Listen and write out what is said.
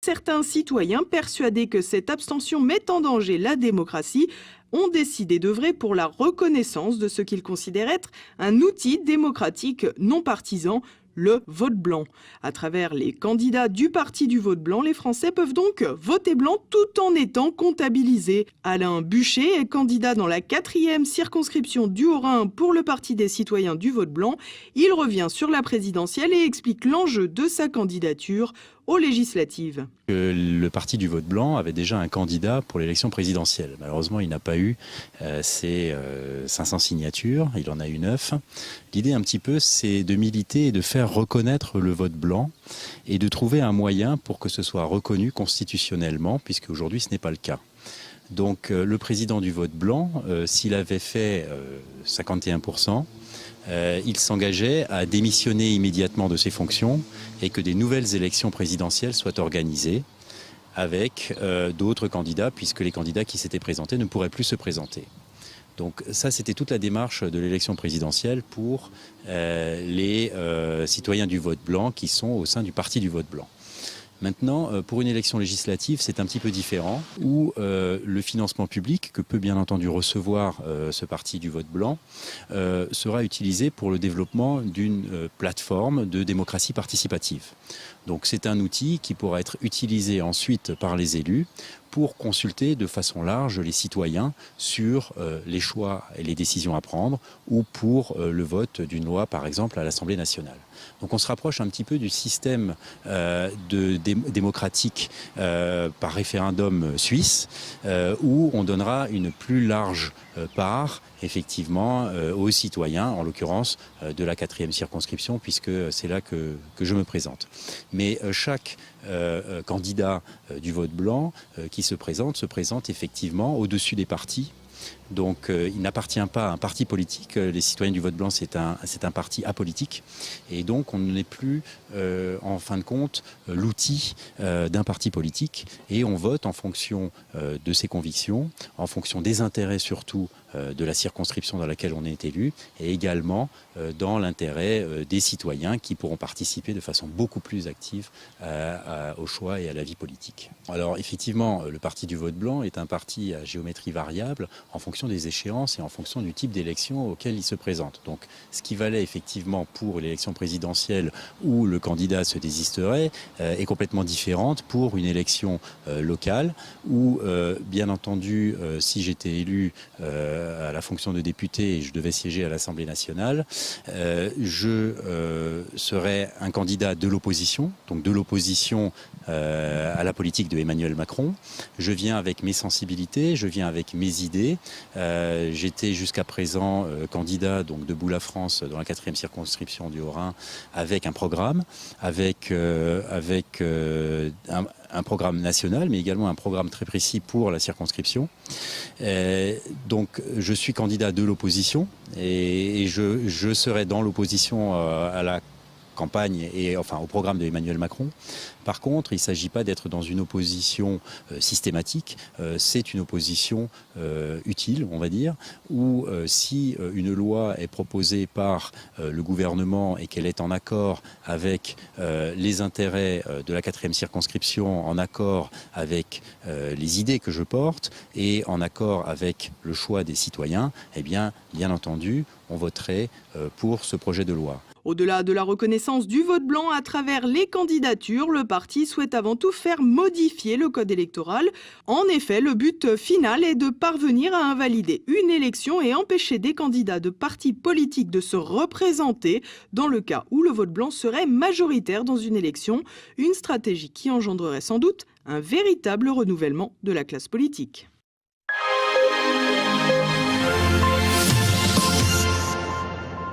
certains citoyens persuadés que cette abstention met en danger la démocratie ont décidé d'œuvrer pour la reconnaissance de ce qu'ils considèrent être un outil démocratique non partisan, le vote blanc. À travers les candidats du parti du vote blanc, les Français peuvent donc voter blanc tout en étant comptabilisés. Alain Buchet est candidat dans la 4e circonscription du Haut-Rhin pour le Parti des citoyens du vote blanc. Il revient sur la présidentielle et explique l'enjeu de sa candidature aux législatives. Le parti du vote blanc avait déjà un candidat pour l'élection présidentielle. Malheureusement, il n'a pas eu ses 500 signatures, il en a eu 9. L'idée un petit peu, c'est de militer et de faire reconnaître le vote blanc et de trouver un moyen pour que ce soit reconnu constitutionnellement, puisque aujourd'hui ce n'est pas le cas. Donc le président du vote blanc, s'il avait fait 51%, il s'engageait à démissionner immédiatement de ses fonctions et que des nouvelles élections présidentielles soient organisées avec d'autres candidats, puisque les candidats qui s'étaient présentés ne pourraient plus se présenter. Donc ça, c'était toute la démarche de l'élection présidentielle pour les citoyens du vote blanc qui sont au sein du parti du vote blanc. Maintenant, pour une élection législative, c'est un petit peu différent, où le financement public, que peut bien entendu recevoir ce parti du vote blanc, sera utilisé pour le développement d'une plateforme de démocratie participative. Donc c'est un outil qui pourra être utilisé ensuite par les élus pour consulter de façon large les citoyens sur les choix et les décisions à prendre ou pour le vote d'une loi, par exemple, à l'Assemblée nationale. Donc on se rapproche un petit peu du système démocratique par référendum suisse, où on donnera une plus large part, effectivement, aux citoyens, en l'occurrence de la 4e circonscription, puisque c'est là que je me présente. Mais chaque candidat du vote blanc qui se présente effectivement au-dessus des partis. Donc il n'appartient pas à un parti politique. Les citoyens du vote blanc, c'est un parti apolitique. Et donc on n'est plus, en fin de compte, l'outil d'un parti politique. Et on vote en fonction de ses convictions, en fonction des intérêts surtout de la circonscription dans laquelle on est élu, et également dans l'intérêt des citoyens qui pourront participer de façon beaucoup plus active au choix et à la vie politique. Alors effectivement, le parti du vote blanc est un parti à géométrie variable en fonction des échéances et en fonction du type d'élection auquel il se présente. Donc ce qui valait effectivement pour l'élection présidentielle où le candidat se désisterait est complètement différente pour une élection locale où, bien entendu, si j'étais élu à la fonction de député et je devais siéger à l'Assemblée nationale, je serais un candidat de l'opposition, donc de l'opposition à la politique de Emmanuel Macron. Je viens avec mes sensibilités, je viens avec mes idées. J'étais jusqu'à présent candidat donc Debout la France dans la 4e circonscription du Haut-Rhin avec un programme, avec un programme national, mais également un programme très précis pour la circonscription. Donc je suis candidat de l'opposition et je serai dans l'opposition à la campagne et enfin au programme de Emmanuel Macron. Par contre, il ne s'agit pas d'être dans une opposition systématique, c'est une opposition utile, on va dire, où si une loi est proposée par le gouvernement et qu'elle est en accord avec les intérêts de la 4e circonscription, en accord avec les idées que je porte et en accord avec le choix des citoyens, eh bien entendu, on voterait pour ce projet de loi. Au-delà de la reconnaissance du vote blanc à travers les candidatures, le parti souhaite avant tout faire modifier le code électoral. En effet, le but final est de parvenir à invalider une élection et empêcher des candidats de partis politiques de se représenter dans le cas où le vote blanc serait majoritaire dans une élection, une stratégie qui engendrerait sans doute un véritable renouvellement de la classe politique.